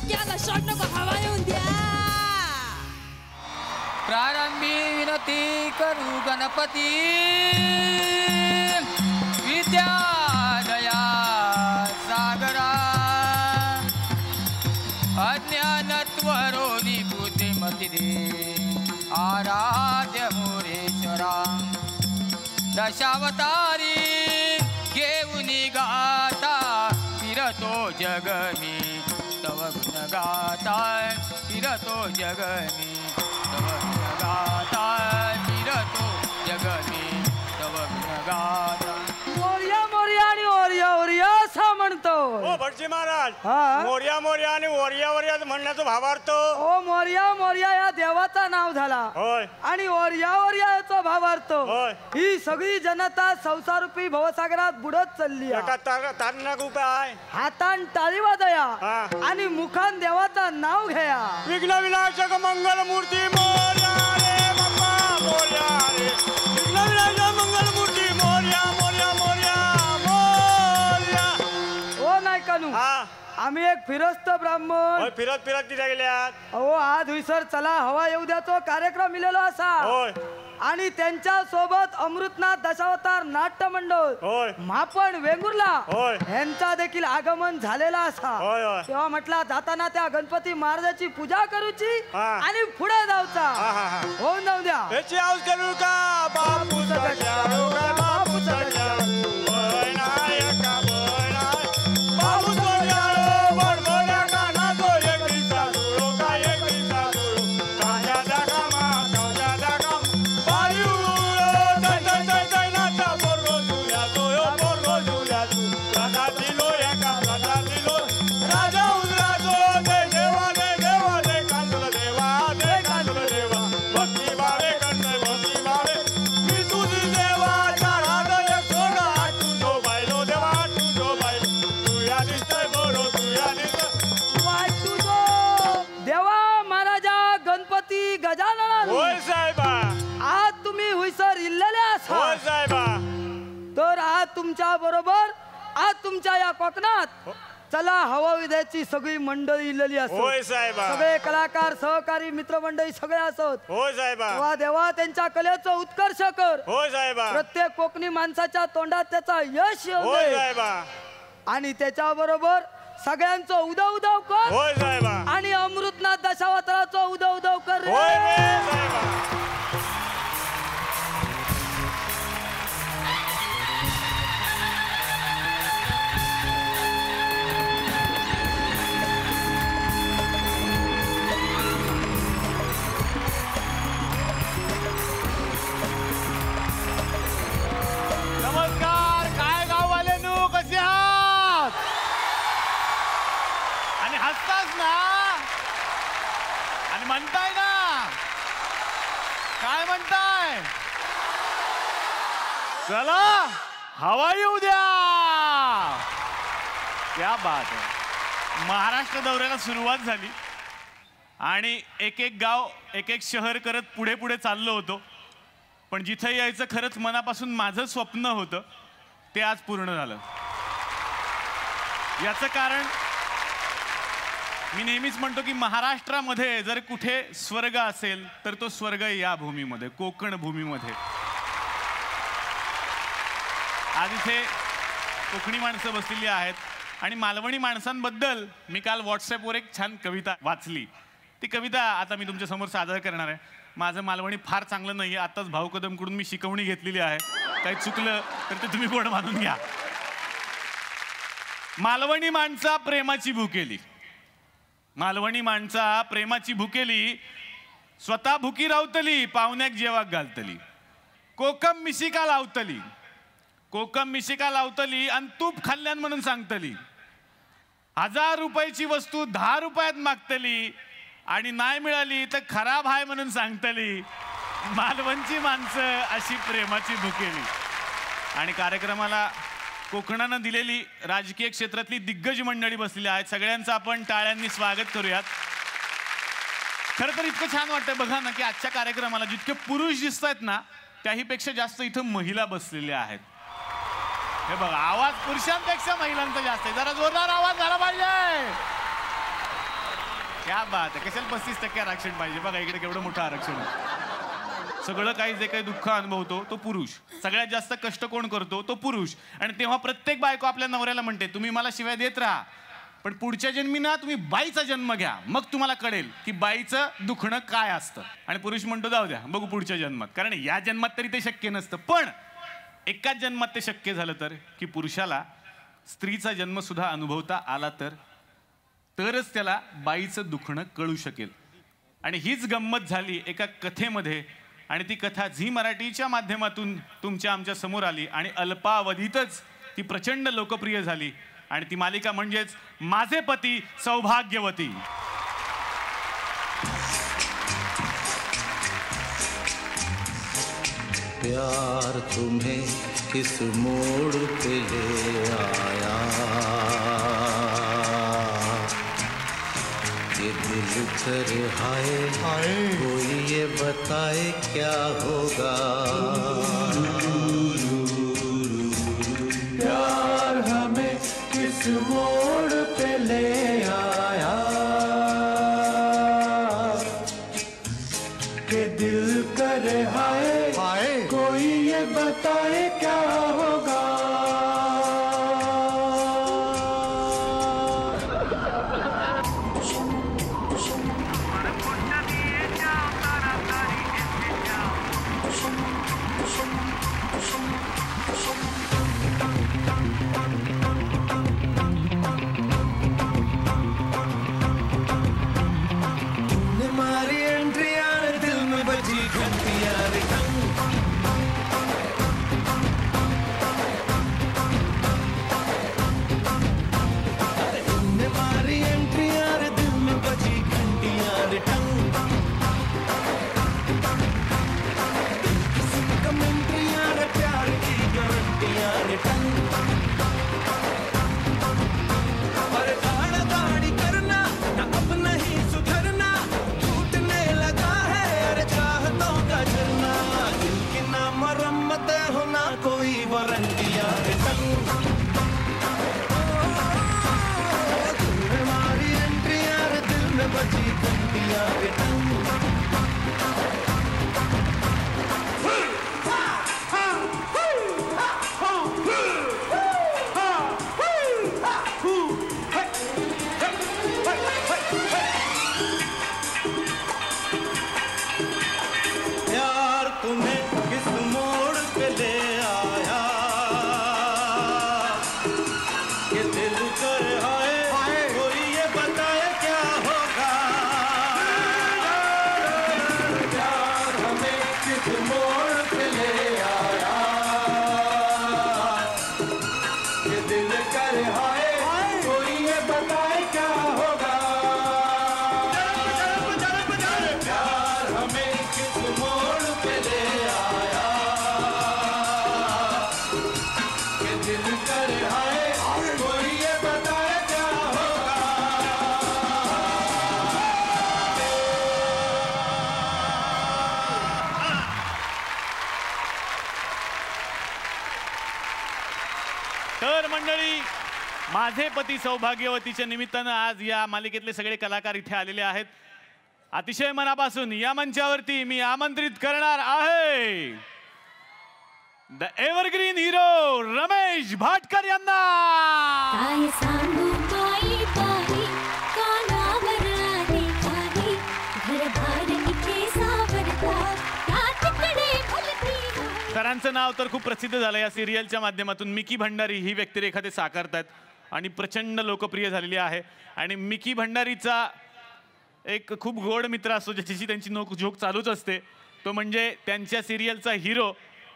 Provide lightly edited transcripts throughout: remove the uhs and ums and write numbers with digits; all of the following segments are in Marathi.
डोक्याला शॉट नको, हवा येऊन द्या. प्रारंभी विनती करू गणपती, विद्या दया सागरा, अज्ञानत्वरोनी बुद्धिमती दे, आराध्य मोरेश्वरा. दशावतारी घेऊनी गाता, फिरतो जग मी तव गुण गाता, फिरतो जग मी तव गुण गाता, फिरतो जग मी तव गुण गाता. मोर्या मोर्या आणि ओरिया ओरिया असं म्हणतो. ओ भटजी महाराज, हा? मोर्या मोर्या आणि ओरिया ओरिया म्हणण्याचा भावार्थ? ओ मोर्या मोर्या या देवाचा नाव झाला. होय. आणि ओरिया ओरिया याचा भावार्थ होय. ही सगळी जनता संसारूपी भवसागरात बुडत चालली आहे. एका तारणाक उपाय, हातान टाळी वाजया हा. आणि मुखान देवाचा नाव घ्या. विघ्न विनाशक मंगल मूर्ती मोर्या रे बाप्पा मोर्या रे. विघ्न विनाशक मंगल मूर्ती मोर्या मोर्या मोर्या मोर्या. ओ नाही कानू, हा, आम्ही एक फिरस्त ब्राह्मण. होय, फिरत फिरत तिथे गेल्यात. अहो आज हुईसर चला हवा येऊ द्या तो कार्यक्रम मिळालो असा. होय आणि त्यांच्या सोबत अमृतनाथ दशावतार नाट्य मंडळ, होय मापण वेंगुर्ला होय. यांचा देखील आगमन झालेला असा. होय होय. तेव्हा म्हटला जाताना त्या गणपती महाराजाची पूजा करूची हा. आणि पुढे जाऊचा. हा हा हा. होऊन जाऊ द्या. याची आऊस करू का बापू सगळ्या का बापू सगळ्या होय नायका होय नाय बापू सगळ्या बडबड्या काना तो एक दिसा सुरो का एक दिसा सुरो काया जागा मा काया जागा बारी उरो जय जय जय जय नाचा पोरगो जुल्या तो यो पोरगो जुल्या तू राजा दिलो एका राजा दिलो राजा उजरा तो दे देवा दे देवा दे कांदुल देवा दे कांदुल देवा भक्ती भावे कंदे भक्ती भावे मी तुझी देवा चाराद एक सोडा तुझो बायलो देवा तुझो बायलो तू या दिसतोय बोलो तू या दिसतोय वाटुजो देवा महाराजा गणपती गजानन. होय साहेबा आज तुम्ही हुईसर इल्लेले असा. होय साहेबा. तर आज तुमच्या बरोबर आज तुमच्या या कोकणात चला हवा विद्याची सगळी मंडळी इलेली असत. होय साहेबा. सगळे कलाकार सहकारी मित्रमंडळी सगळे असत. होय साहेबा. वा देवा त्यांच्या कलेचं उत्कर्ष कर. होय साहेबा. प्रत्येक कोकणी माणसाच्या तोंडात त्याचा यश येऊ होय दे. साहेबा. आणि त्याच्या बरोबर सगळ्यांचं उदव उदव कर. होय साहेबा. आणि अमृतनाथ दशावताराचं उदव उदव कर रे. होय रे साहेबा. नमस्कार. काय गाववाल्यानो, कसे आहात? आणि हसताच ना आणि म्हणताय ना, काय म्हणताय? चला हवा येऊ द्या. क्या बात आहे. महाराष्ट्र दौऱ्याला सुरुवात झाली आणि एक एक गाव एक एक शहर करत पुढे पुढे चाललो होतो. पण जिथे यायचं खरंच मनापासून माझं स्वप्न होतं ते आज पूर्ण झालं. याचं कारण मी नेहमीच म्हणतो की महाराष्ट्रामध्ये जर कुठे स्वर्ग असेल तर तो स्वर्ग या भूमीमध्ये, कोकण भूमीमध्ये. आज इथे कोकणी माणसं बसलेली आहेत आणि मालवणी माणसांबद्दल मी काल व्हॉट्सॲपवर एक छान कविता वाचली. ती कविता आता मी तुमच्या समोर सादर करणार आहे. माझं मालवणी फार चांगलं नाही आहे. आताच भाऊ कदमकडून मी शिकवणी घेतलेली आहे. काही चुकलं तर ते तुम्ही गोड मानून घ्या. मालवणी माणसा प्रेमाची भुकेली, मालवणी माणसा प्रेमाची भुकेली, स्वतः भुकी रावतली, पाहुण्याक जेवाक घालतली. कोकम मिशिका लावतली, कोकम मिशिका लावतली आणि तूप खाल्ल्यान म्हणून सांगतली. 1000 रुपयाची वस्तू 10 रुपयात मागतली आणि नाही मिळाली तर खराब आहे म्हणून सांगतली. मालवणची माणसं अशी प्रेमाची भुकेली. आणि कार्यक्रमाला कोकणानं दिलेली राजकीय क्षेत्रातली दिग्गज मंडळी बसलेली आहेत. सगळ्यांचं आपण टाळ्यांनी स्वागत करूयात. खरं तर इतकं छान वाटतंय बघा ना की आजच्या कार्यक्रमाला जितके पुरुष दिसत आहेत ना त्याहीपेक्षा जास्त इथं महिला बसलेल्या आहेत. हे बघा, आवाज पुरुषांपेक्षा महिलांचा जास्त आहे. जरा जोरदार आवाज झाला पाहिजे. क्या बात आहे. कशाला 35% आरक्षण पाहिजे. बघा इकडे केवढं मोठं आरक्षण आहे. सगळं काही जे काही दुःख अनुभवतो तो पुरुष. सगळ्यात जास्त कष्ट कोण करतो तो पुरुष. आणि तेव्हा प्रत्येक बायको आपल्या नवऱ्याला म्हणते तुम्ही मला शिवाय देत राहा पण पुढच्या जन्मी ना तुम्ही बाईचा जन्म घ्या मग तुम्हाला कळेल की बाईचं दुखणं काय असतं. आणि पुरुष म्हणतो जाऊ द्या बघू पुढच्या जन्मात. कारण या जन्मात तरी ते शक्य नसतं. पण एकाच जन्मात ते शक्य झालं तर की पुरुषाला स्त्रीचा जन्म सुद्धा अनुभवता आला तरच त्याला बाईचं दुखणं कळू शकेल. आणि हीच गंमत झाली एका कथेमध्ये. आणि ती कथा झी मराठीच्या माध्यमातून तुमच्या आमच्या समोर आली आणि अल्पावधीतच ती प्रचंड लोकप्रिय झाली. आणि ती मालिका म्हणजेच माझे पती सौभाग्यवती. प्यार तुम्हें किस मोड़ पे ले आया, ये दिल करे हाय कोई ये बताए क्या होगा. प्यार हमें किस मोड़ पे ले आया कि दिल करे हाय कोई ये बताए क्या होगा. मारी एंट्री यार दिल में बजी घंटी यार मारी एंट्री यार दिल में बजी घंटी यार किसी कमेंट्री यार प्यार की गारंटी यार पर दाढ़ा दाढ़ी करना ना अब नहीं सुधरना टूटने लगा है अरे चाहतों का झरना. दिल की ना मरम्मत होना कोई वारंटी यार हमारी एंट्री यार दिल में बची घंटी यार प्यार तुम्हें किस मोड़ पे ले आया कि दिल करे हाय कोई ये बताए क्या होगा. प्यार हमें किस मोड़ पे ले आया कि दिल करे हाय कोई ये बताए क्या होगा. प्यार हमें किस मोड़ पे ले आया कि दिल करे हाय कोई ये बताए क्या होगा. तर मंडळी माझे पती सौभाग्यवतीच्या निमित्तानं आज या मालिकेतले सगळे कलाकार इथे आलेले आहेत. अतिशय मनापासून या मंचावरती मी आमंत्रित करणार आहे the evergreen hero Ramesh Bhatkar यांना. काय सांगू काही बाई कानावर आली काही घरभार इथे सावरता त्या तिकडे भलती. सरांचं नाव तर खूप प्रसिद्ध झालं या सिरियलच्या माध्यमातून. मिकी भंडारी ही व्यक्तिरेखा ते साकारतात आणि प्रचंड लोकप्रिय झालेली आहे. आणि मिकी भंडारीचा एक खूप गोड मित्र असतो ज्याच्याशी त्यांची नोक जोक चालूच असते. तो म्हणजे त्यांच्या सिरियलचा हिरो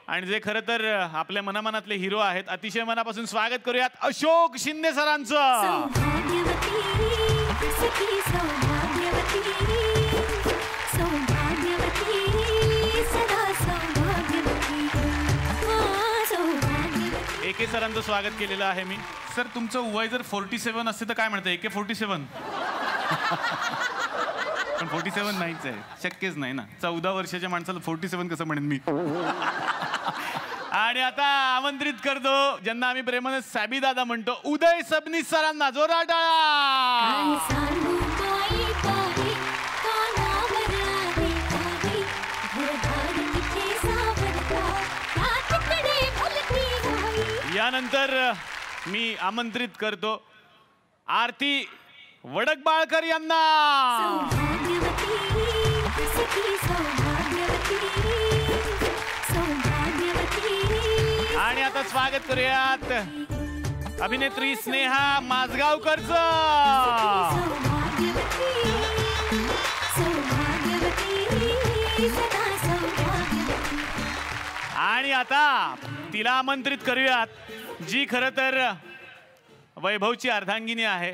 आणि जे खरं तर आपल्या मनामनातले हिरो आहेत. अतिशय मनापासून स्वागत करूयात अशोक शिंदे सरांचं. सौभाग्यवती सखी सौभाग्यवती सौभाग्यवती सदा सौभाग्यवती सौभाग्यवती. AK सरांचं स्वागत केलेलं आहे मी. सर तुमचं वय जर 47 असते तर काय म्हणतं AK-47? पण 47 नाहीच आहे, शक्यच नाही ना. 14 वर्षाच्या माणसाला 47 कसं म्हणेन मी. आणि आता आमंत्रित करतो ज्यांना आम्ही प्रेमाने सॅबी दादा म्हणतो उदय सबनीस सरांना. जोरात टाळ्या. काय सांगू काही बाई यानंतर मी आमंत्रित करतो आरती वडकबाळकर यांना. सौभाग्यवती सखी सौभाग्यवती सौभाग्यवती. आणि आता स्वागत करूयात अभिनेत्री स्नेहा माझगावकरचं. सौभाग्यवती सौभाग्यवती सदा सौभाग्यवती. आणि आता तिला आमंत्रित करूयात जी खरं तर वैभवची अर्धांगिनी आहे.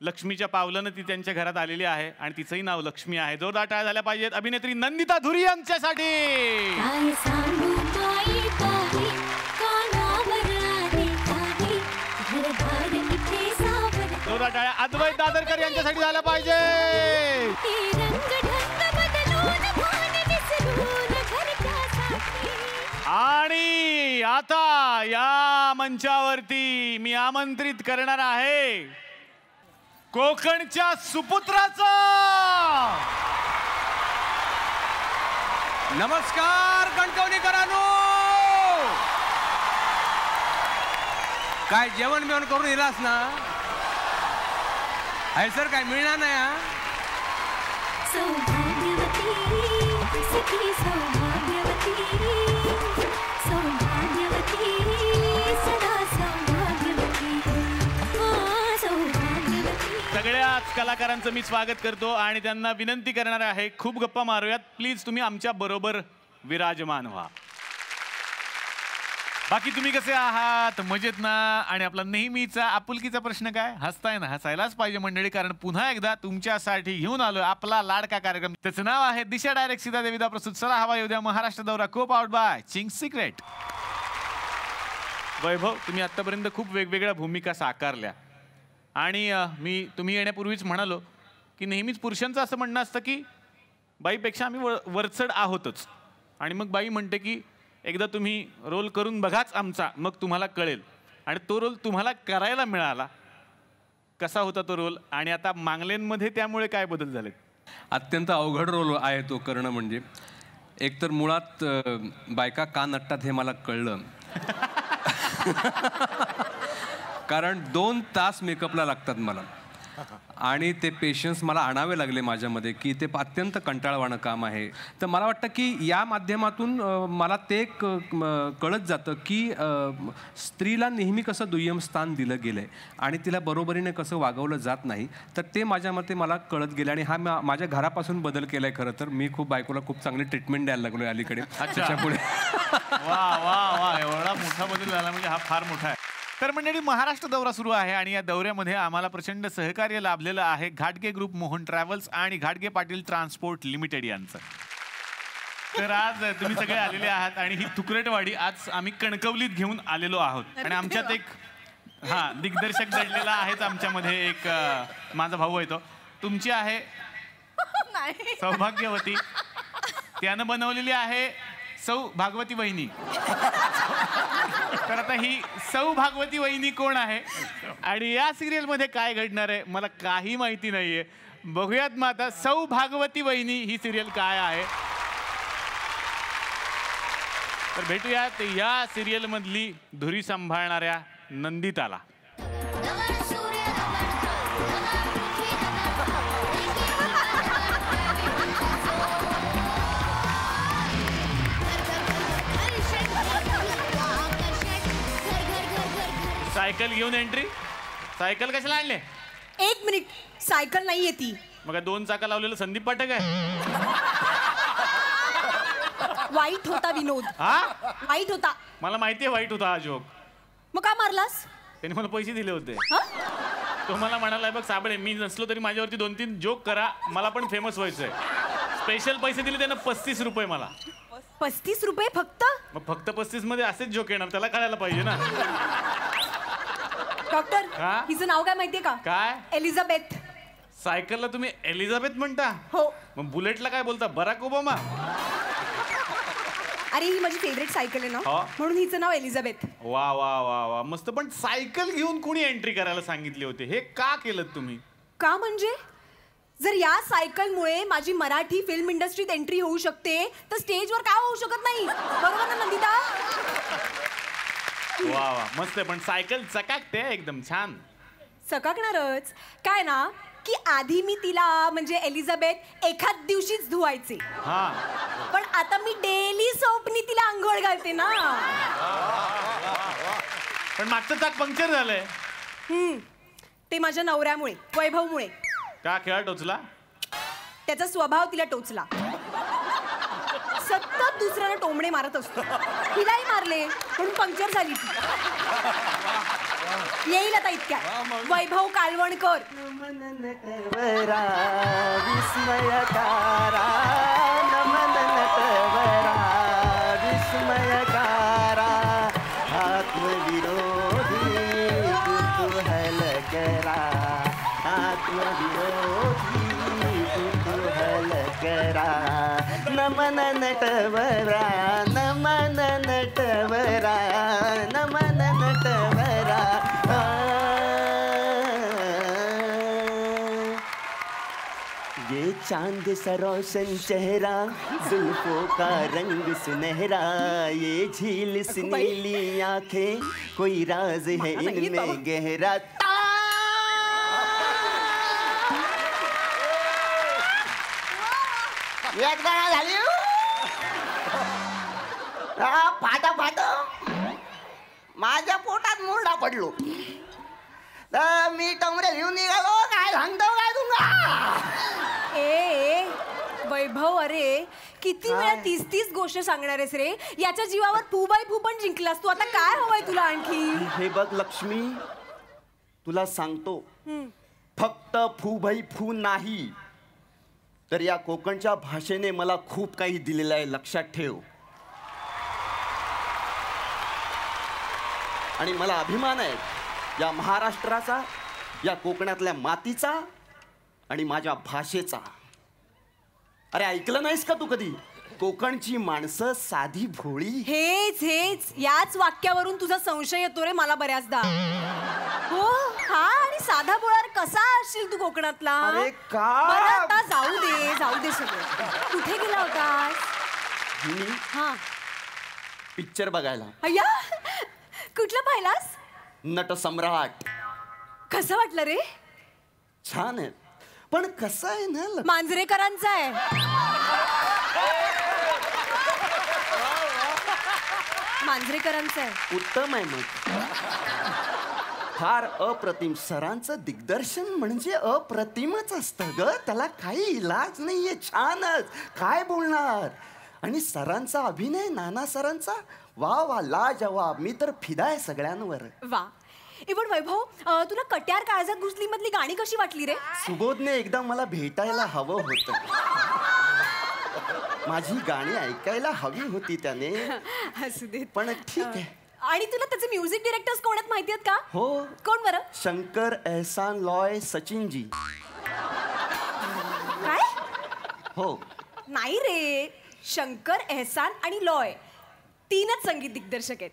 लक्ष्मीच्या पावलानं ती त्यांच्या घरात आलेली आहे आणि तिचंही नाव लक्ष्मी आहे. जोरदार टाळ्या झाल्या पाहिजेत अभिनेत्री नंदिता धुरी यांच्यासाठी. काय सांगू बाई बाई कानावर आले काही घरदार इथे सावर. जोरदार टाळ्या अद्वैत दादरकर यांच्यासाठी झाल्या पाहिजे. हे रंगढंग बदलून भान विसरून घरच्यासाठी. आणि आता या मंचावरती मी आमंत्रित करणार आहे कोकणच्या सुपुत्राचा. नमस्कार कणकवलीकरांनो. काय जेवण बिवण करून येलास ना? सर काय मिळणार नाही हा? सौभाग्यवती सखी सौभाग्यवती सौभाग्यवती सदा सौभाग्यवती. सौभाग्यवती. सगळ्याच कलाकारांचं मी स्वागत करतो आणि त्यांना विनंती करणार आहे खूप गप्पा मारूयात. प्लीज तुम्ही आमच्या बरोबर विराजमान व्हा. बाकी तुम्ही कसे आहात? मजेत ना? आणि आपला नेहमीचा आपुलकीचा प्रश्न काय? हसताय ना? हसायलाच पाहिजे मंडळी, कारण पुन्हा एकदा तुमच्यासाठी घेऊन आलो आपला लाडका कार्यक्रम. त्याचं नाव आहे दिशा डायरेक्ट सीधा देविदा प्रस्तुत चला हवा येऊ द्या महाराष्ट्र दौरा को पावर्ड बाय चिंग्स सिक्रेट. वैभव, तुम्ही आतापर्यंत खूप वेगवेगळ्या भूमिका साकारल्या आणि तुम्ही येण्यापूर्वीच म्हणालो की नेहमीच पुरुषांचं असं म्हणणं असतं की बाईपेक्षा आम्ही वरचढ आहोतच. आणि मग बाई म्हणते की एकदा तुम्ही रोल करून बघाच आमचा, मग तुम्हाला कळेल. आणि तो रोल तुम्हाला करायला मिळाला. कसा होता तो रोल? आणि आता मांगलेंमध्ये त्यामुळे काय बदल झाले? अत्यंत अवघड रोल आहे तो करणं. म्हणजे एकतर मुळात बायका का नटतात हे मला कळलं. कारण 2 तास मेकअपला लागतात मला आणि ते पेशन्स मला आणावे लागले माझ्यामध्ये की ते अत्यंत कंटाळवाणं काम आहे. तर मला वाटतं की या माध्यमातून मला ते कळत जातं की स्त्रीला नेहमी कसं दुय्यम स्थान दिलं गेलं आहे आणि तिला बरोबरीने कसं वागवलं जात नाही. तर ते माझ्या मते मला कळत गेलं आणि हा माझ्या घरापासून बदल केला आहे. खरं तर मी खूप बायकोला खूप चांगली ट्रीटमेंट द्यायला लागलो अलीकडे. त्याच्यापुढे वा वा वा, एवढा मोठा बदल झाला म्हणजे हा फार मोठा आहे. तर मंडळी, महाराष्ट्र दौरा सुरू आहे आणि या दौऱ्यामध्ये आम्हाला प्रचंड सहकार्य लाभलेलं आहे घाटगे ग्रुप, मोहन ट्रॅव्हल्स आणि घाटगे पाटील ट्रान्सपोर्ट लिमिटेड यांचं. तर आज तुम्ही सगळे आलेले आहात आणि ही तुकरटवाडी आज आम्ही कणकवलीत घेऊन आलेलो आहोत. आणि आमच्यात एक दिग्दर्शक दडलेला आहेच आमच्यामध्ये. एक माझा भाऊ आहे, तो तुमची आहे सौभाग्यवती, त्यानं बनवलेली आहे सौ भागवती वहिनी. तर आता ही सौ भागवती वहिनी कोण आहे आणि या सिरियल मध्ये काय घडणार आहे मला काही माहिती नाहीये. बघूयात मग आता सौ भागवती वहिनी ही सिरियल काय आहे. तर भेटूयात या सिरियल मधली धुरी सांभाळणाऱ्या नंदिताला. सायकल घेऊन एंट्री. सायकल कशाला आणले? 1 मिनिट, सायकल नाही येती. मग 2 चाका लावलेलं संदीप पाठक आहे. वाईट होता विनोद. हा, वाईट होता. मला माहिती आहे वाईट होता हा जोक. मग का मारलास? त्याने मला पैसे दिले होते. हा? तो मला म्हणाला, बघ साबळे, मी नसलो तरी माझ्यावरती 2-3 जोक करा, मला पण फेमस व्हायचंय. स्पेशल पैसे दिले त्यानं 35 रुपये मला. 35 रुपये फक्त? मग फक्त 35 मध्ये असेच जोक येणार, त्याला कळायला पाहिजे ना. डॉक्टर, हा? हिचं नाव काय माहितीये का? काय? एलिझाबेथ. सायकलला तुम्ही एलिझाबेथ म्हणता? हो. मग बुलेटला काय बोलता? Barack Obama? अरे ही माझी फेवरेट सायकल आहे ना, हो. म्हणून हिचं नाव एलिझाबेथ. वा वा वा वा, मस्त. पण सायकल घेऊन कुणी एंट्री करायला सांगितली होती? हे का केलं तुम्ही? का म्हणजे जर या सायकलमुळे माझी मराठी फिल्म इंडस्ट्रीत एंट्री होऊ शकते तर स्टेजवर का होऊ शकत नाही? बरोबर ना नंदिता? वा वा मस्त आहे, पण सायकल चकाकते एकदम छान. चकाकणारच. काय ना की आधी मी तिला म्हणजे एलिझाबेथ एखाद दिवशीच धुवायचे, हा पण आता मी डेली सोपनी तिला आंघोळ घालते ना. पण मागचं चाक पंक्चर झालंय. ते माझ्या नवऱ्यामुळे, वैभवमुळे. का खेळा टोचला? त्याचा स्वभाव तिला टोचला. सतत दुसऱ्याला टोमणे मारत असतो. तिलाही मारले म्हणून पंक्चर झाली ती. येईल आता इतक्या. वैभव कालवणकर. नमन नटवरा विस्मयकारा, नमन नटवरा विस्मयकारा, आत्मविरोधी कुतूहल करा, आत्मविरोधी कुतूहल करा. नमन नटवरा, नमन नटवरा, नमन नटवरा. ये चांद सा रोशन चेहरा, जुल्फों का रंग सुनहरा, ये झील सी नीली आंखें, कोई राज है इनमें गहरा. एक गाणं झाली फाटा फाट माझ्या पोटात मुरडा पडलो. मी टोमरे घेऊन निघालो. काय सांगतो काय तुला? ए वैभव, अरे किती वेळा 30 गोष्ट सांगणार आहेस रे. याच्या जीवावर फू बाय फू पण जिंकलास तू. आता काय हवंय तुला आणखी? हे बघ लक्ष्मी, तुला सांगतो, फक्त फू भाई फू नाही, तर या कोकणच्या भाषेने मला खूप काही दिलेलं आहे, लक्षात ठेव. आणि मला अभिमान आहे या महाराष्ट्राचा, या कोकणातल्या मातीचा आणि माझ्या भाषेचा. अरे ऐकलं नाहीस का तू कधी? कोकणची माणसं साधी भोळी. हेच याच वाक्यावरून तुझा संशय येतो रे मला बऱ्याचदा. हो हा, आणि साधा बोळार कसा असशील तू कोकणातला? अरे का? बरं, आता जाऊ दे सगळं. कुठे गेला होतास? हा, पिक्चर बघायला. अय्या, कुठला पाहिलास? नटसम्राट. कसं वाटलं रे? छान आहे, पण कसं आहे ना, मांजरेकरांचा आहे. मांजरेकरांचा आहे. उत्तम आहे मग. फार अप्रतिम. सरांचं दिग्दर्शन म्हणजे अप्रतिमच असतं ग, त्याला काही इलाज नाहीये. छानच, काय बोलणार. आणि सरांचा अभिनय, नाना सरांचा, वा वा लाजवाब. मी तर फिदा आहे सगळ्यांवर. वा. पण वैभव, तुला कट्यार काळजात घुसली मधली गाणी कशी वाटली रे? सुबोधने एकदा मला भेटायला हवं होतं. माझी गाणी ऐकायला हवी होती त्याने. असू दे, पण ठीक आहे. आणि तुला त्याचे म्युझिक डिरेक्टर्स कोण आहेत माहिती आहेत का? हो. कोण बरं? शंकर, एहसान, लॉय, सचिनजी. काय? हो. नाही रे, शंकर, एहसान आणि लॉय 3च संगीत दिग्दर्शक आहेत.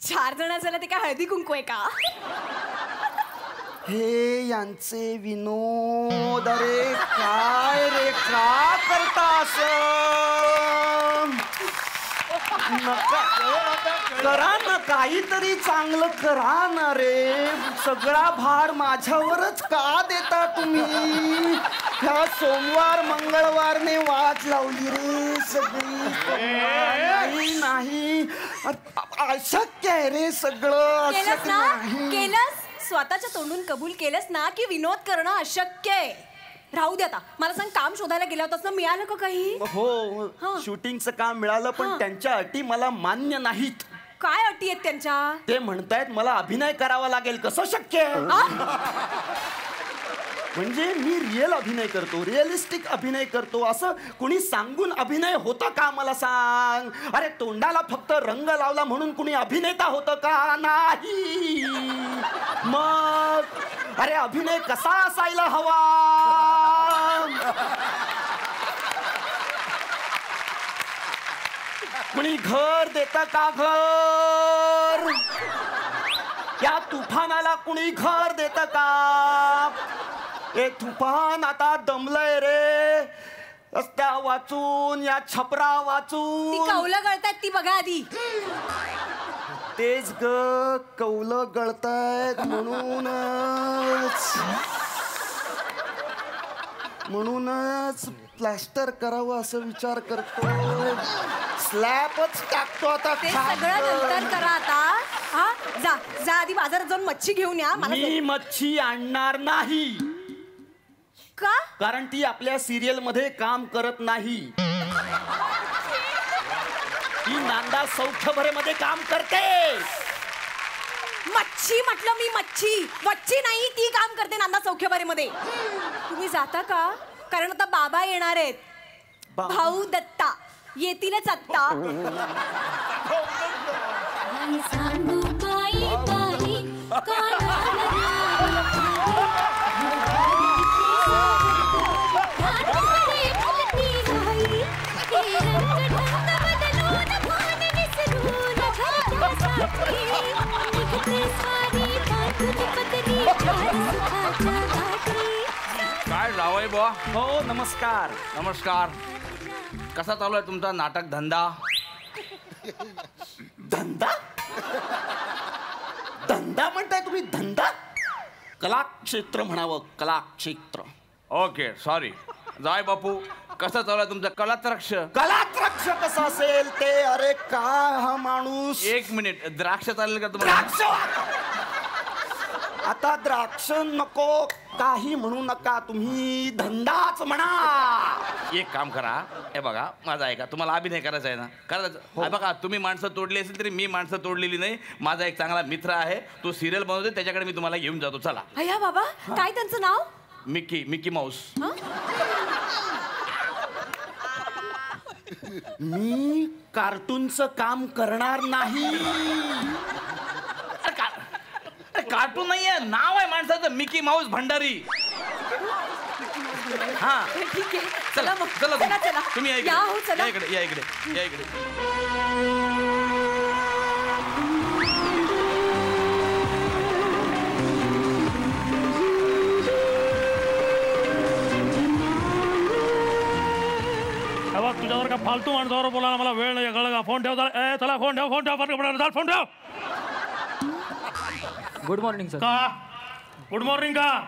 4 जण झाला ते काय हळदी कुंकू आहे का? हे यांचे विनोद. अरे काय रे, का करता असं? नका करा ना, काहीतरी चांगलं करा ना रे. सगळा भार माझ्यावरच का देता तुम्ही? ह्या सोमवार मंगळवारने वाट लावली रे सगळी. नाही अशक्य आहे रे सगळं. केलंस अशक्य ना? नाही. केलंस? स्वतःच्या तोंडून कबूल केलंस ना की विनोद करणं अशक्य आहे. राहू दे आता. मला सांग, काम शोधायला गेला होतास ना, मिळालं का काही? हो, शूटिंगचं काम मिळालं, पण त्यांच्या अटी मला मान्य नाहीत. काय अटी आहेत त्यांच्या? ते म्हणतायत मला अभिनय करावा लागेल. कसं शक्य आहे? म्हणजे मी रिअल अभिनय करतो, रिअलिस्टिक अभिनय करतो असं कुणी सांगून अभिनय होतं का मला सांग? अरे तोंडाला फक्त रंग लावला म्हणून कुणी अभिनेता होतं का? नाही. मग अरे अभिनय कसा असायला हवा? कुणी घर देतं का? घर या तुफानाला कुणी घर देतं का? ए तुफान आता दमलंय रे. रस्त्या वाचून, या छपरा वाचून. ती कौलं गळतायत ती बघा आधी. तेच ग कौलं गळतायत म्हणूनच प्लास्टर करावं असं विचार करतोय. स्लॅबच टाकतो आता. ते सगळं नंतर करा आता. हा जा जा आधी बाजारात जाऊन मच्छी घेऊन या. मला मी मच्छी आणणार नाही. का? कारण ती आपल्या सिरियल मध्ये काम करत नाही. ती नांदा सौख्यभरे मध्ये काम करते. मच्छी म्हटलं मी, मच्छी मच्छी नाही, ती काम करते नांदा सौख्यबारे मध्ये. तुम्ही जाता का? कारण आता बाबा येणार आहेत. भाऊ दत्ता येतीलच आत्ता. आई सांगू काही काही काय जावई बुवा? हो नमस्कार. नमस्कार. कसा चालू आहे तुमचा नाटक धंदा? धंदा धंदा म्हणताय तुम्ही? धंदा कलाक्षेत्र म्हणावं. कलाक्षेत्र. Okay sorry. जाय बापू कसं चालू आहे तुमचं कलात्रक्ष? कलात्रक्ष कसं असेल ते? अरे काय हा माणूस. एक मिनिट. द्राक्ष चालेल का तुम्हाला? द्राक्ष आता द्राक्ष नको, काही म्हणू नका तुम्ही. धंदाच म्हणा. एक काम करा. हे बघा माझा ऐका. तुम्हाला अभिनय करायचा आहे ना? करायचं. हे बघा तुम्ही माणसं तोडली असेल तरी मी माणसं तोडलेली नाही. माझा एक चांगला मित्र आहे, तो सिरियल बनवतो, त्याच्याकडे मी तुम्हाला घेऊन जातो. चला. अय्या बाबा काय त्यांचं नाव? Mickey Mouse. मी कार्टूनचं काम करणार नाही. कार्टून नाहीये, नाव आहे माणसाचं. Mickey Mouse Bhandari. हा ठीक आहे. चला मग चला चला तुम्ही या हो, चला. या इकडे या इकडे या इकडे. तुझ्यावर का फालतू माणसावर बोलायला मला वेळ नाही. कळलं का? फोन ठेव. चला फोन ठेव. फोन ठेव. Good morning sir. का गुड मॉर्निंग का?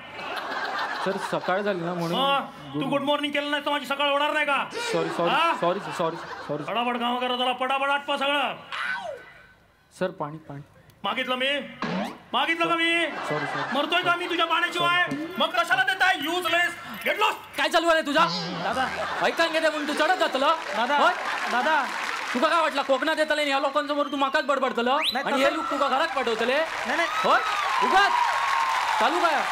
सर सकाळ झाली ना म्हणून. तू गुड मॉर्निंग केलं नाही तर माझी सकाळ होणार नाही का? सॉरी फटाफट काम करा. जरा पटापट आटपा सगळं. सर पाणी मागितलं का मी? सॉरी मरतोय का मी तुझ्या पाण्याशिवाय? मग कशाला देताय? युजलेस. Get lost. काय चालू आहे तुझा? दादा ऐकान घेते म्हणून तू चढत जातलं. दादा तुका काय वाटलं कोकणात येतले या लोकांसमोर तू माकाच बडबडतलं आणि हे लोक तुका घरात पाठवतले? होय उगाच चालू काय?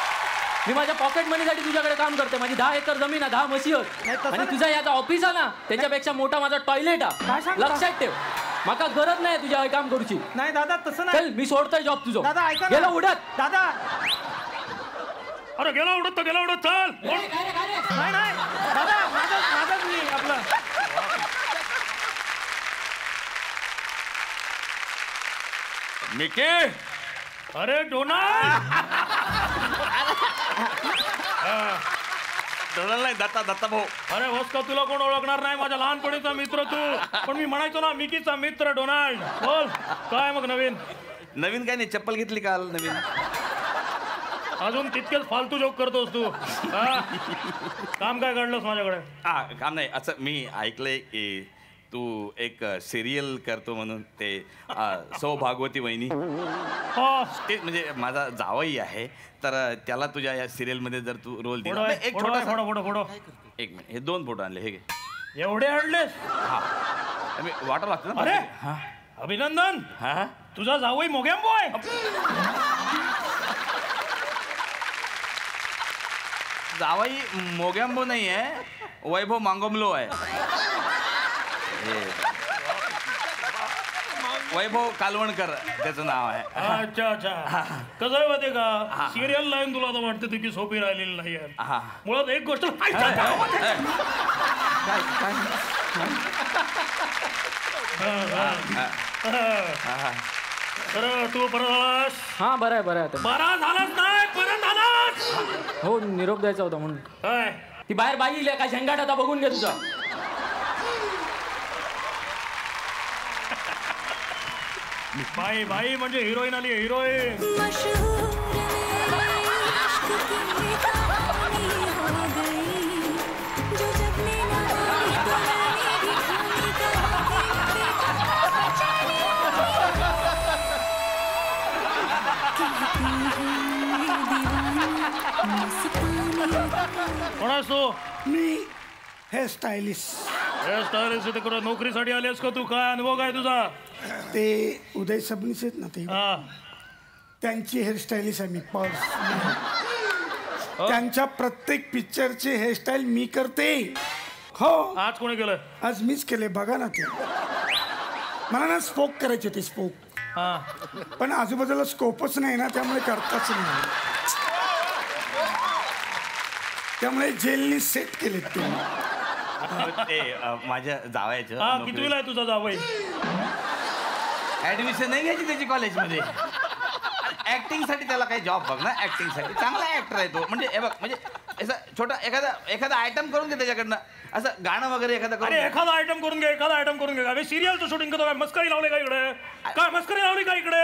मी माझ्या पॉकेट मनीसाठी तुझ्याकडे काम करते. माझी 10 एकर जमीन आहे, 10 म्हशी आहेत आणि तुझा याचा ऑफिस आहे ना त्याच्यापेक्षा मोठा माझा टॉयलेट आहे. लक्षात ठेव. माका गरज नाही तुझ्या काम करूची. नाही दादा तसं नाही. चल मी सोडतोय जॉब तुझं. दादा ऐका. गेला उडत. दादा अरे गेला उडत चल. नाही दादा माझाच मी आपलं. मिकी. अरे डोनाल्ड. डोनाल्ड नाही दत्ता भाऊ. अरे होस का? तुला कोण ओळखणार नाही? माझ्या लहानपणीचा मित्र तू. पण मी म्हणायचो ना मिकीचा मित्र डोनाल्ड. बोल काय मग नवीन काय नाही. चप्पल घेतली काल नवीन. अजून तितकेच फालतू जोक करतोस तू. काम काय काढलंस माझ्याकडे? काम नाही. असं मी ऐकलंय की तू एक सिरियल करतो म्हणून. ते सौभागवती वहिनी ते म्हणजे माझा जावई आहे, तर त्याला तुझ्या या सिरियल मध्ये जर तू रोल दिला. एक छोटा फोटो. एक मिनिट. हे 2 फोटो आणले. हे घे. एवढे आणलेस? हा वाटर लागतं ना. अरे अभिनंदन. हा तुझा जावई मोगॅम्बो आहे. जावई मोगॅम्बो नाही आहे, वैभव मांगोमलो आहे. वैभव कालवणकर त्याचं नाव आहे. अच्छा कसं आहे माहिती का? सिरियल लाईन तुला तर वाटतं ती की सोपी राहिलेली नाही आहे. मुळात एक गोष्ट तर तू परत आलास? हा बरं आहे बरा झालाच नाही. परत आलास? हो निरोप द्यायचा होता म्हणून. काय ती बाहेर बाई इल्या काय झंगाट आता बघून घे तुझा. बाई बाई म्हणजे हिरोईन आली हिरोईन. कोण असतो? मी हेअरस्टायलिस्ट. हेअरस्टायलिस्ट तिकडे नोकरीसाठी आलेस का तू? काय अनुभव काय तुझा? ते उदय सबनीस आहेत ना ते, त्यांची हेअरस्टायलिस्ट आहे मी. त्यांच्या प्रत्येक पिक्चरचे हेअरस्टाईल मी करते. हो. आज कोणी केलं? आज मीच केले. बघा ना ते. मला ना स्पोक करायचे होते, स्पोक. पण आजूबाजूला स्कोपच नाही ना, त्यामुळे करताच नाही. त्यामुळे जेलनी सेट केले ते. माझ्या जावयाचं. कितवीला आहे तुझा जावई? ऍडमिशन नाही घ्यायची त्याची कॉलेजमध्ये. ऍक्टिंग साठी त्याला काही जॉब बघ ना. ऍक्टिंग साठी चांगला ऍक्टर आहे तो. म्हणजे हे बघ, म्हणजे असं छोटा एखादा आयटम करून घे त्याच्याकडनं. असं गाणं वगैरे एखादं. अरे एखादा आयटम करून घे, एखादा आयटम करून घे. अरे सिरियलचं शूटिंग करतो काय? मस्करी लावले का इकडे? काय मस्करी लावली का इकडे?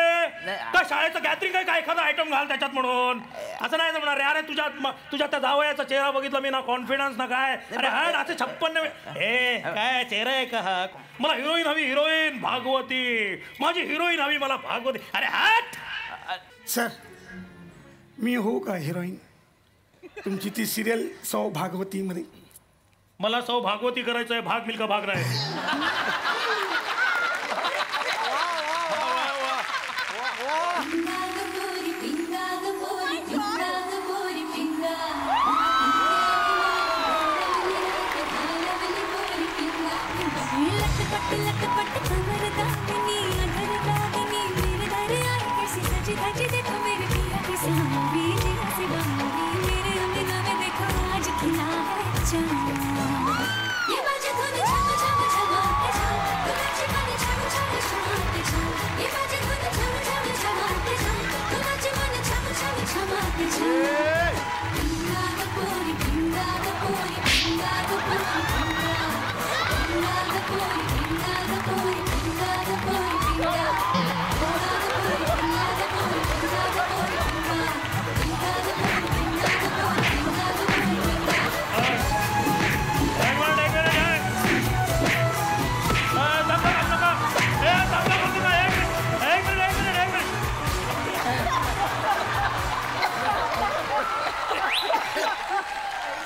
काय शाळेचं गॅदरिंग आहे का? एखादा आयटम घाल त्याच्यात म्हणून. असं नाही म्हणणार. अरे तुझ्या त्या जावयाचा चेहरा बघितला मी ना, कॉन्फिडन्स ना काय. अरे हा असे 56 हे काय चेहरा आहे का हा? मला हिरोईन हवी, हिरोईन भागवती. माझी हिरोईन हवी मला, भागवती. अरे हट. सर मी होऊ का हिरोईन तुमची ती सिरियल सौ भागवती मध्ये? मला सौ भागवती करायचं आहे, भाग मिल्का भाग नाही.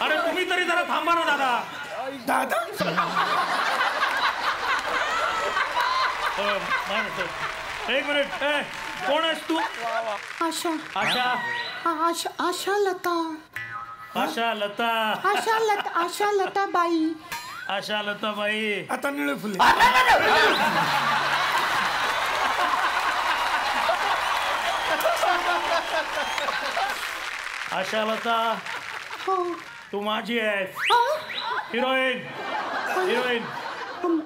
अरे तुम्ही तरी जरा थांबा ना दादा. दादा एक मिनिट. कोण आहेस तू? आशा. आशा. आशा लता. आशा लता. आशा लता बाई. आशा लता बाई. आता निळे फुले. आशा लता तू माझी आहेस. हिरोईन. हिरोईन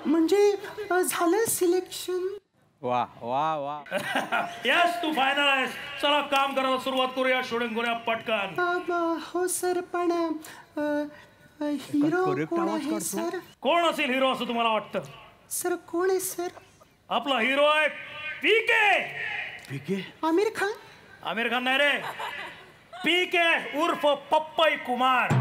म्हणजे झालं सिलेक्शन. वा वा वा. यस तू फायनल आहेस. चला काम करायला सुरुवात करूया, शूटिंग करूया पटकन. हो सर पण हिरो कोण आहे सर? कोण असेल हिरो असं तुम्हाला वाटतं? सर कोण आहे सर? आपला हिरो आहे पीके. पीके? आमिर खान. आमिर खान नाही रे, पीके उर्फ पप्पई कुमार.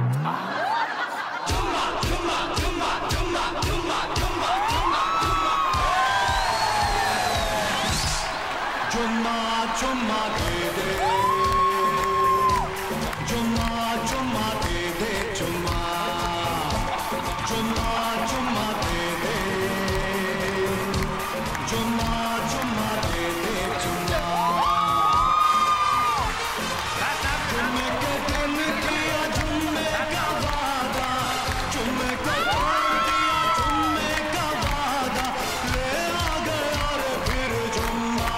चुम्मा चुम्मा दे दे, चुम्मा चुम्मा दे दे, चुम्मा चुम्मा चुम्मा दे दे, चुम्मा चुम्मा दे दे, चुम्मा. जुम्मे के दिन किया जुम्मे का वादा, जुम्मे को तोड़ दिया जुम्मे का वादा, ले आ गया रे फिर जुम्मा.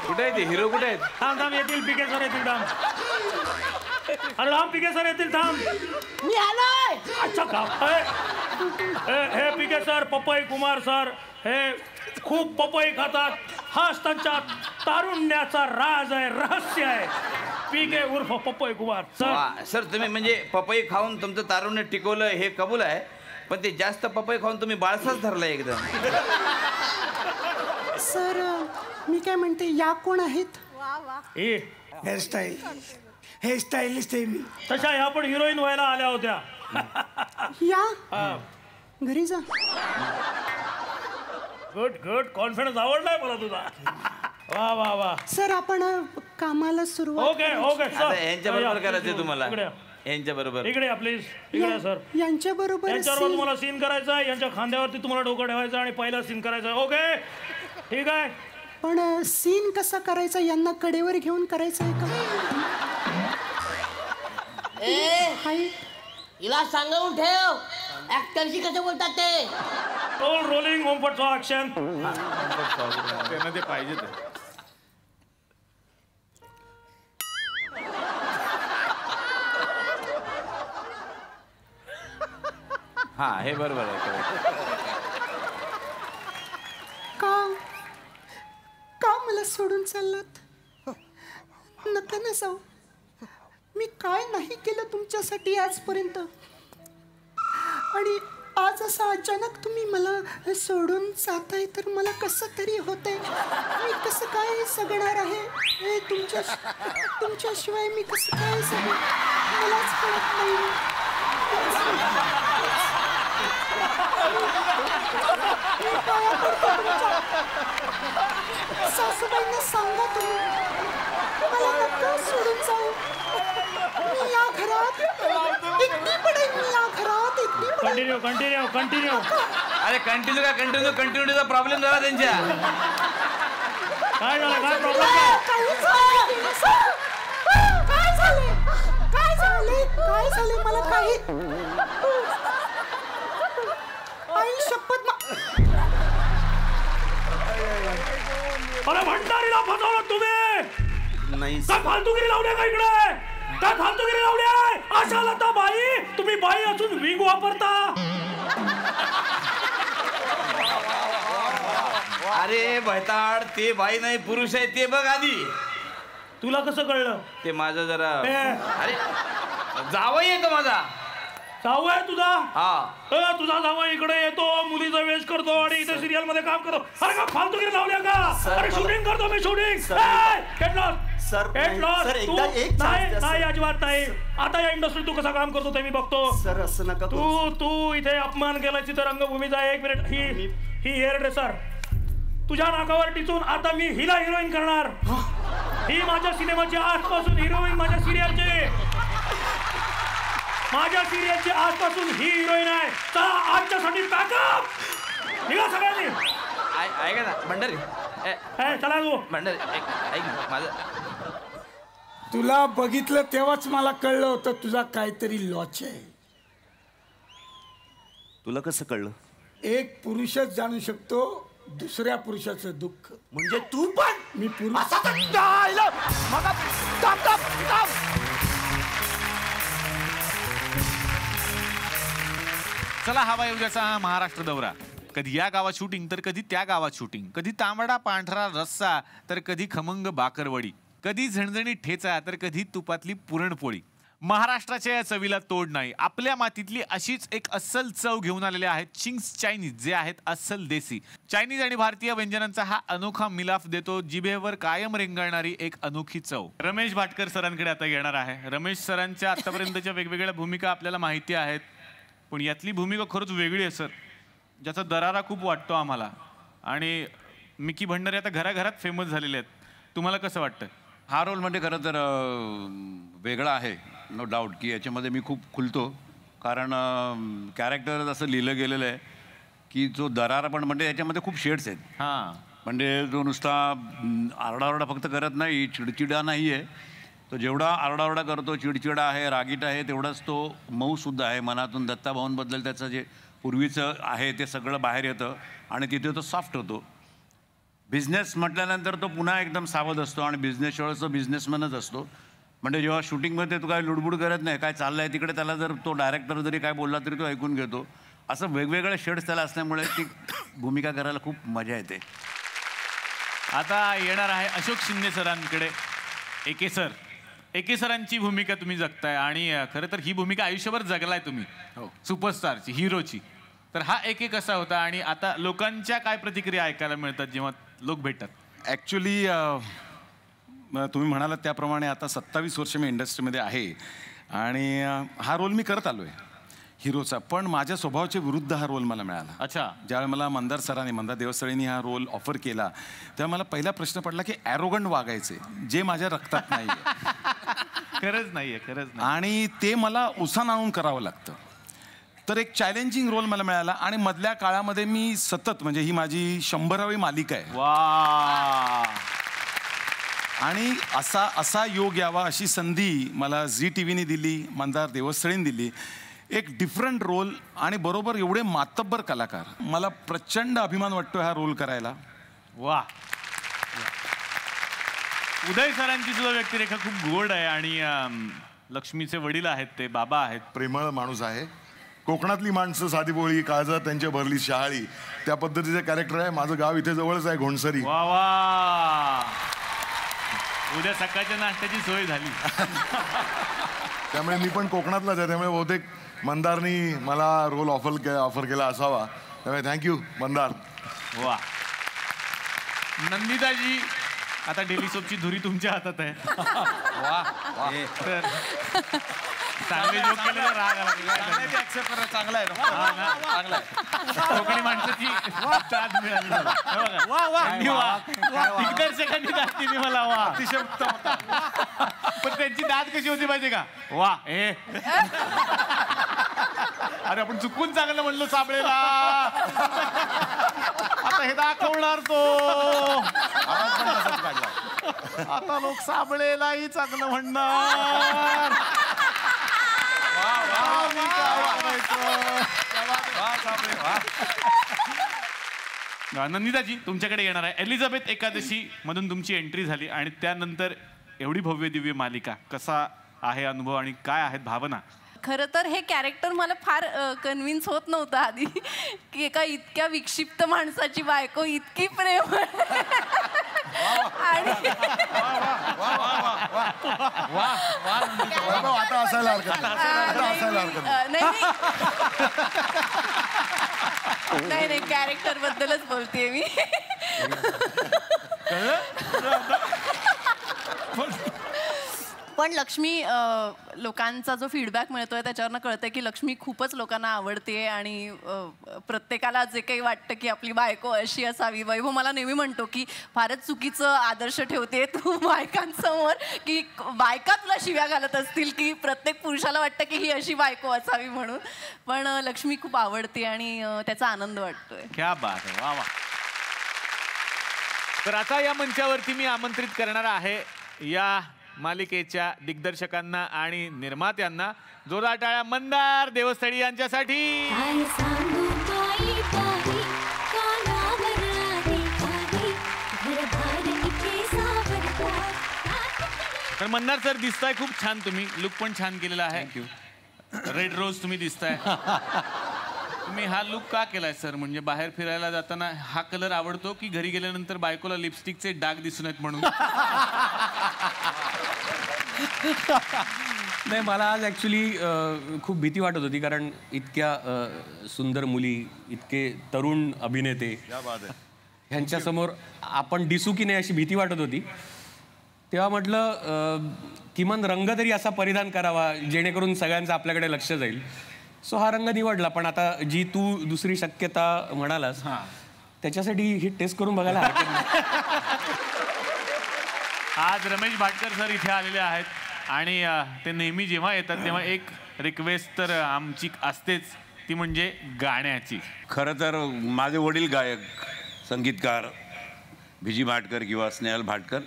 कुठे आहे ते हिरो? कुठे आहेत? थांब थांब येतील पीके सर येतील. थांब. अरे थांब पीके सर येतील. थांब. मी आलोय. अच्छा हे पीके सर, पपई कुमार सर हे खूप पपई खातात. हाच त्यांच्या तारुण्याचा राज आहे, रहस्य आहे. पीके उर्फ पपई कुमार सर. सर तुम्ही म्हणजे पपई खाऊन तुमचं तारुण्य टिकवलं हे कबूल आहे, पण ते जास्त पपई खाऊन तुम्ही बाळसाच धरलाय एकदम. सर मी काय म्हणते, या कोण आहेत? हेअरस्टाईलिस्ट आहे मी. तशा ह्या पण हिरोईन व्हायला आल्या होत्या. या घरी जा. गुड गुड, कॉन्फिडन्स आवडलाय मला तुझा. वा वा वा. सर आपण कामाला सुरुवात. Okay okay sir. यांच्या बरोबर करायचंय तुम्हाला. यांच्या बरोबर इकडे या प्लीज. इकडे सर. यांच्या बरोबर यांच्याबरोबर तुम्हाला सीन करायचा आहे. यांच्या खांद्यावरती तुम्हाला डोकं ठेवायचं आणि पहिला सीन करायचा. ओके ठीक आहे. पण सीन कसा करायचा, यांना कडेवर घेऊन करायचं आहे का? हिला सांगून ठेव ऍक्टरशी कसं बोलतात ते. रोलिंग ओमपटचा ऍक्शन. त्यांना ते पाहिजे. हा हे बरोबर आहे. का मला सोडून चाललात? नका ना जाऊ. मी काय नाही केलं तुमच्यासाठी आजपर्यंत, आणि आज असं अचानक तुम्ही मला सोडून जाताय तर मला कसं तरी होतंय. मी कसं काय जगणार आहे तुमच्याशिवाय? मी कसं काय जगणार मलाच कळत नाही. सासूबाईंना सांगा तुम्ही मला नका सोडून जाऊ. मी या घरात एकटी पडेल. मी या घरात एकटी पडेल. कंटिन्यू. अरे कंटिन्यूचा प्रॉब्लेम झाला त्यांच्या. काय झालं? काय प्रॉब्लेम? काय झाले मला काही. आई शपथ. अरे भंडारीला फसवलं तुम्ही. नाही काय फालतूगिरी लावल्या का इकडे? काय फालतूगिरी लावल्या? आशा लता बाई, तुम्ही बाई असून विंग वापरता. अरे भैताड, ते बाई नाही पुरुष आहे ते बघ आधी. तुला कसं कळलं? ते माझं जरा अरे जावई येतो माझा. जाऊ आहे तुझा? हा. तुझा जाऊ इकडे येतो, मुलीचा वेश करतो आणि इथे सिरियल मध्ये काम करतो. अरे का फालतूगिरी लावल्या का? अरे शूटिंग करतो मी, शूटिंग. नाही अजिबात नाही. आता या इंडस्ट्रीत तू कसा काम करतो ते मी बघतो. सर असं नका. तू इथे अपमान केला तिथे रंगभूमीचा. एक मिनिट. ही हेअर ड्रेसर तुझ्या नाकावर टिचून आता मी हिला हिरोईन करणार. ही माझ्या सिनेमाची आजपासून हिरोईन, माझ्या सिरियलची आजपासून ही हिरोईन आहे. चला आजच्यासाठी पॅकअप. निघा सगळ्यांनी. ऐका ना भंडारी. चला तू भंडारी ऐक माझं. तुला बघितलं तेव्हाच मला कळलं होतं तुझा काहीतरी लॉच आहे. तुला कसं कळलं? एक पुरुषच जाणू शकतो दुसऱ्या पुरुषाचं दुःख. म्हणजे तू पण? मी पुरुष. चला हवा उद्याचा महाराष्ट्र दौरा. कधी या गावात शूटिंग तर कधी त्या गावात शूटिंग. कधी तांबडा पांढरा रस्सा तर कधी खमंग बाकरवडी. कधी झणझणी ठेचा तर कधी तुपातली पुरणपोळी. महाराष्ट्राच्या या चवीला तोड नाही. आपल्या मातीतली अशीच एक अस्सल चव घेऊन आलेले आहेत चिंग्स चायनीज, जे आहेत अस्सल देसी. चायनीज आणि भारतीय व्यंजनांचा हा अनोखा मिलाफ देतो जिभेवर कायम रेंगाळणारी एक अनोखी चव. रमेश भाटकर सरांकडे आता येणार आहे. रमेश सरांच्या आतापर्यंतच्या वेगवेगळ्या भूमिका आपल्याला माहिती आहेत, पण यातली भूमिका खरंच वेगळी आहे सर, ज्याचा दरारा खूप वाटतो आम्हाला. आणि मिकी भंडारी आता घराघरात फेमस झालेले आहेत. तुम्हाला कसं वाटतं? हा रोल म्हणजे खरं तर वेगळा आहे, नो डाऊट, की याच्यामध्ये मी खूप खुलतो. कारण कॅरेक्टर असं लिहिलं गेलेलं आहे की जो दरारा पण म्हणजे याच्यामध्ये खूप शेड्स आहेत. हां, म्हणजे जो नुसता आरडाओरडा फक्त करत नाही, चिडचिडा नाही आहे. तो जेवढा आरडाओरडा करतो, चिडचिडा आहे, रागीट आहे, तेवढाच तो मऊसुद्धा आहे मनातून. दत्ताभाऊंबद्दल त्याचं जे पूर्वीचं आहे ते सगळं बाहेर येतं आणि तिथे तो सॉफ्ट होतो. बिझनेस म्हटल्यानंतर तो पुन्हा एकदम सावध असतो आणि बिझनेस वेळेस तो बिझनेसमॅनच असतो. म्हणजे जेव्हा शूटिंगमध्ये तो काय लुडबुड करत नाही, काय चाललं आहे तिकडे, त्याला जर तो डायरेक्टर जरी काय बोलला तरी तो ऐकून घेतो. असं वेगवेगळ्या शेड्स त्याला असल्यामुळे ती भूमिका करायला खूप मजा येते. आता येणार आहे अशोक शिंदे सरांकडे. एके सरांची भूमिका तुम्ही जगताय आणि खरं तर ही भूमिका आयुष्यभर जगलाय तुम्ही, सुपरस्टारची, हिरोची. तर हा एक कसा होता आणि आता लोकांच्या काय प्रतिक्रिया ऐकायला मिळतात जेव्हा लोक भेटतात? ॲक्च्युली तुम्ही म्हणालात त्याप्रमाणे आता 27 वर्ष मी इंडस्ट्रीमध्ये आहे आणि हा रोल मी करत आलो आहे हिरोचा, पण माझ्या स्वभावाच्या विरुद्ध हा रोल मला मिळाला. अच्छा. ज्यावेळी मला मंदार देवसळींनी हा रोल ऑफर केला तेव्हा मला पहिला प्रश्न पडला की ॲरोगंट वागायचे जे माझ्या रक्तात नाही आहे. खरंच नाही. आणि ते मला उसाण आणून करावं लागतं. तर एक चॅलेंजिंग रोल मला मिळाला आणि मधल्या काळामध्ये मी सतत, म्हणजे ही माझी 100वी मालिका आहे. वा. आणि असा योग यावा अशी संधी मला झी TV दिली, मंदार देवसळींनी दिली. एक डिफरंट रोल आणि बरोबर एवढे मातब्बर कलाकार. मला प्रचंड अभिमान वाटतो हा रोल करायला. वा. उदय सरांची सुद्धा व्यक्तिरेखा खूप गोड आहे आणि लक्ष्मीचे वडील आहेत, ते बाबा आहेत. प्रेमळ माणूस आहे. कोकणातली माणसं साधी बोळी, काळजात त्यांच्या भरली शहाळी, त्या पद्धतीचं कॅरेक्टर आहे. माझं गाव इथे जवळच आहे, घोणसरी. वा वा. उद्या सकाळच्या नाश्त्याची सोय झाली. त्यामुळे मी पण कोकणातलाच आहे, त्यामुळे बहुतेक मंदारनी मला रोल ऑफर केला असावा. त्यामुळे थँक्यू मंदार. वा. नंदिताजी, आता डेली सोपची धुरी तुमच्या हातात आहे. वा. तर चांगले जोक केलेला राग आला. चांगला आहे. कोकणी माणसाची दाद मिळाली. दिग्दर्शकांनी दाद दिली मला. वा. अतिशय उत्तम होता. पण त्यांची दाद कशी होती माहिती का? वा. अरे आपण चुकून चांगलं म्हणलो साबळेला. आता हे दाखवणार तो. आता लोक साबळेलाही चांगलं म्हणणार. नंदिताजी, तुमच्याकडे येणार आहे. एलिझाबेथ एकादशी मधून तुमची एंट्री झाली आणि त्यानंतर एवढी भव्य दिव्य मालिका. कसा आहे अनुभव आणि काय आहेत भावना? खरं तर हे कॅरेक्टर मला फार कन्व्हिन्स होत नव्हतं आधी की एका इतक्या विक्षिप्त माणसाची बायको इतकी प्रेम आणि आता असायला हरकत नाही कॅरेक्टर बद्दलच बोलतेय मी. पण लक्ष्मी, लोकांचा जो फीडबॅक मिळतोय त्याच्यावरनं कळतंय की लक्ष्मी खूपच लोकांना आवडते आणि प्रत्येकाला जे काही वाटतं की आपली बायको अशी असावी. वैभव मला नेहमी म्हणतो की फारच चुकीचं आदर्श ठेवते तू बायकांसमोर, की बायका तुला शिव्या घालत असतील की प्रत्येक पुरुषाला वाटतं की ही अशी बायको असावी म्हणून. पण लक्ष्मी खूप आवडते आणि त्याचा आनंद वाटतोय. क्या बात आहे. वा वा. तर आता या मंचावरती मी आमंत्रित करणार आहे या मालिकेच्या दिग्दर्शकांना आणि निर्मात्यांना. जोरदार टाळ्या मंदार देवस्थळी यांच्यासाठी. तर मंदार सर, दिसताय खूप छान तुम्ही. लुक पण छान केलेला आहे. थँक्यू. रेड रोज तुम्ही दिसताय. तुम्ही हा लुक का केलाय सर? म्हणजे बाहेर फिरायला जाताना हा कलर आवडतो की घरी गेल्यानंतर बायकोला लिपस्टिकचे डाग दिसून येत म्हणून? नाही, मला आज ॲक्च्युली खूप भीती वाटत होती, कारण इतक्या सुंदर मुली, इतके तरुण अभिनेते ह्यांच्यासमोर आपण दिसू की नाही अशी भीती वाटत होती. तेव्हा म्हटलं किमान रंग तरी असा परिधान करावा जेणेकरून सगळ्यांचं आपल्याकडे लक्ष जाईल. सो हा रंग निवडला. पण आता जी तू दुसरी शक्यता म्हणालास त्याच्यासाठी ही टेस्ट करून बघायला हरकत नाही. आज रमेश भाटकर सर इथे आलेले आहेत आणि ते नेहमी जेव्हा येतात तेव्हा एक रिक्वेस्ट तर आमची असतेच, ती म्हणजे गाण्याची. खरं तर माझे वडील गायक, संगीतकार भिजी भाटकर किंवा स्नेहल भाटकर.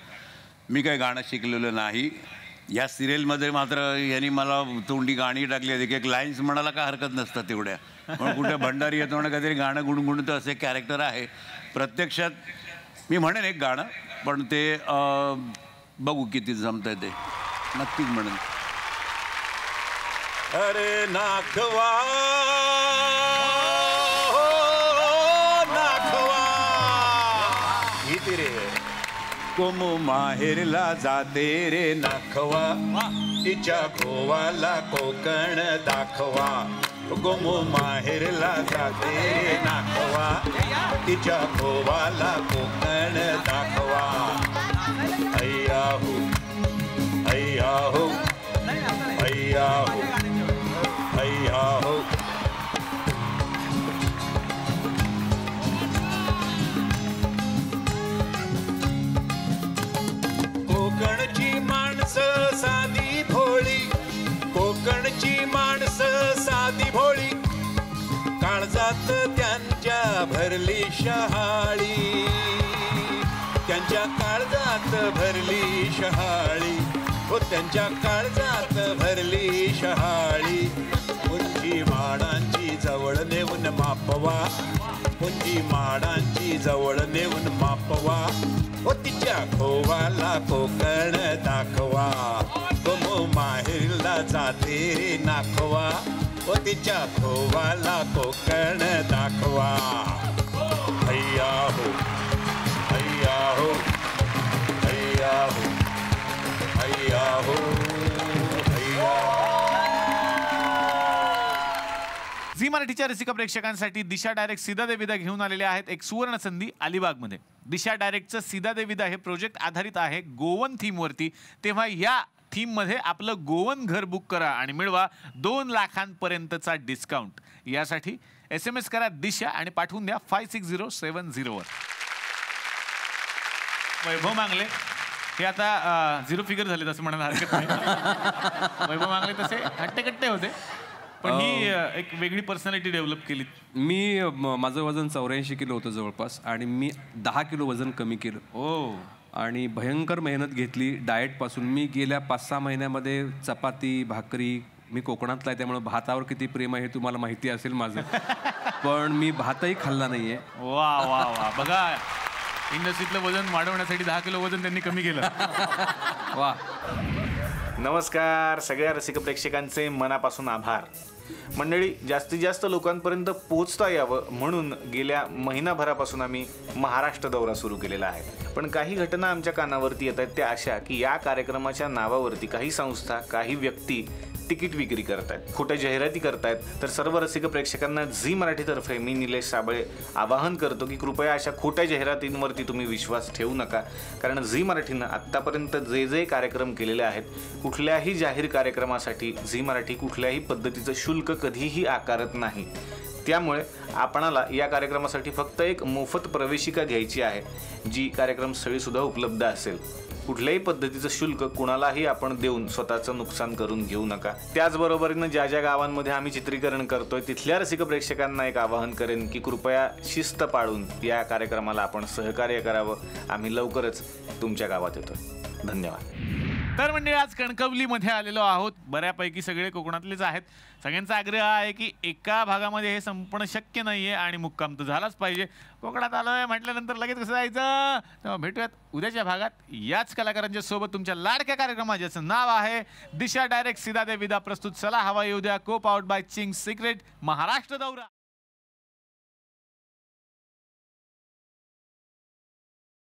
मी काही गाणं शिकलेलं नाही. या सिरियलमध्ये मात्र यांनी मला तोंडी गाणी टाकली. एक लाईन्स म्हणायला काय हरकत नसतात तेवढ्या. पण कुठे भंडारी येतो म्हणून काहीतरी गाणं गुणगुणतं असे कॅरेक्टर आहे. प्रत्यक्षात मी म्हणेन एक गाणं, पण ते बघू किती जमतंय ते. नक्कीच म्हणेन. अरे नाखवा कोमू माहेरला जाते रे नाखवा तिच्या गोवाला कोकण दाखवा गोमू माहेरला जाते रे नाखवा तिच्या गोवाला कोकण दाखवा अय्याहू अय्याहू अय्याहू अय्याहू कोकणची माणसं साधी भोळी कोकणची माणसं साधी भोळी काळजात त्यांच्या भरली शहाळी त्यांच्या काळजात भरली शहाळी हो त्यांच्या काळजात भरली शहाळी उंची माडांची जवळ नेऊन मापवा उंची माडांची जवळ नेऊन मापवा हो तिच्या खोवाला कोकण दाखवा गोमू माहेरला जाते रे नाखवा हो तिच्या खोवाला कोकण दाखवा अय्याहू अय्याहू अय्याहू अय्याहू झी मराठीच्या रसिक प्रेक्षकांसाठी दिशा डायरेक्ट सीधा दे विदा घेऊन आलेले आहेत एक सुवर्ण संधी अलिबागमध्ये. दिशा डायरेक्टचं सीधा दे विदा हे प्रोजेक्ट आधारित आहे गोवन थीमवरती. तेव्हा या थीममध्ये आपलं गोवन घर बुक करा आणि मिळवा 2 लाखांपर्यंतचा डिस्काउंट. यासाठी SMS करा दिशा आणि पाठवून द्या 56070 वर. वैभव मांगले हे आता 0 फिगर झाले असं म्हणायला हरकत नाही. वैभव मांगले तसे हट्टेकट्टे होते पण ही एक वेगळी पर्सनॅलिटी डेव्हलप केली. मी माझं वजन 84 किलो होतं जवळपास आणि मी 10 किलो वजन कमी केलं. आणि भयंकर मेहनत घेतली डाएटपासून. मी गेल्या 5-6 महिन्यामध्ये चपाती भाकरी मी कोकणातला आहे त्यामुळे भातावर किती प्रेम आहे हे तुम्हाला माहिती असेल माझं. पण मी भातही खाल्ला नाहीये. वा वा वा बघा इंडस्ट्रीतलं वजन वाढवण्यासाठी 10 किलो वजन त्यांनी कमी केलं. वा. नमस्कार सगळ्या रसिक प्रेक्षकांचे मनापासून आभार. मंडळी जास्तीत जास्त लोकांपर्यंत पोहोचता यावं म्हणून गेल्या महिनाभरापासून आम्ही महाराष्ट्र दौरा सुरू केलेला आहे. पण काही घटना आमच्या कानावरती येत आहेत त्या अशा की या कार्यक्रमाच्या नावावरती काही संस्था काही व्यक्ती तिकीट विक्री करतायत खोट्या जाहिराती करतायत. तर सर्व रसिक प्रेक्षकांना झी मराठीतर्फे मी निलेश साबळे आवाहन करतो की कृपया अशा खोट्या जाहिरातींवरती तुम्ही विश्वास ठेवू नका. कारण झी मराठीनं आत्तापर्यंत जे जे कार्यक्रम केलेले आहेत कुठल्याही जाहीर कार्यक्रमासाठी झी मराठी कुठल्याही पद्धतीचं शुल्क कधीही आकारत नाही. त्यामुळे आपणाला या कार्यक्रमासाठी फक्त एक मोफत प्रवेशिका घ्यायची आहे जी कार्यक्रमस्थळीसुद्धा उपलब्ध असेल. कुठल्याही पद्धतीचं शुल्क कुणालाही आपण देऊन स्वतःचं नुकसान करून घेऊ नका. त्याचबरोबरीनं ज्या ज्या गावांमध्ये आम्ही चित्रीकरण करतोय तिथल्या रसिक प्रेक्षकांना एक आवाहन करेन की कृपया शिस्त पाळून या कार्यक्रमाला आपण सहकार्य करावं. आम्ही लवकरच तुमच्या गावात येतोय. धन्यवाद. तर म्हणजे आज कणकवलीमध्ये आलेलो आहोत. बऱ्यापैकी सगळे कोकणातलेच आहेत. सगळ्यांचा आग्रह आहे की एका भागामध्ये हे संपणं शक्य नाहीये आणि मुक्काम तर झालाच पाहिजे. कोकणात आलोय म्हटल्यानंतर लगेच कसं जायचं. तेव्हा भेटूयात उद्याच्या भागात याच कलाकारांच्या सोबत तुमच्या लाडक्या कार्यक्रमात ज्याचं नाव आहे दिशा डायरेक्ट सीधा दे विदा प्रस्तुत चला हवा येऊ द्या co powered by Ching's Secret Maharashtra दौरा.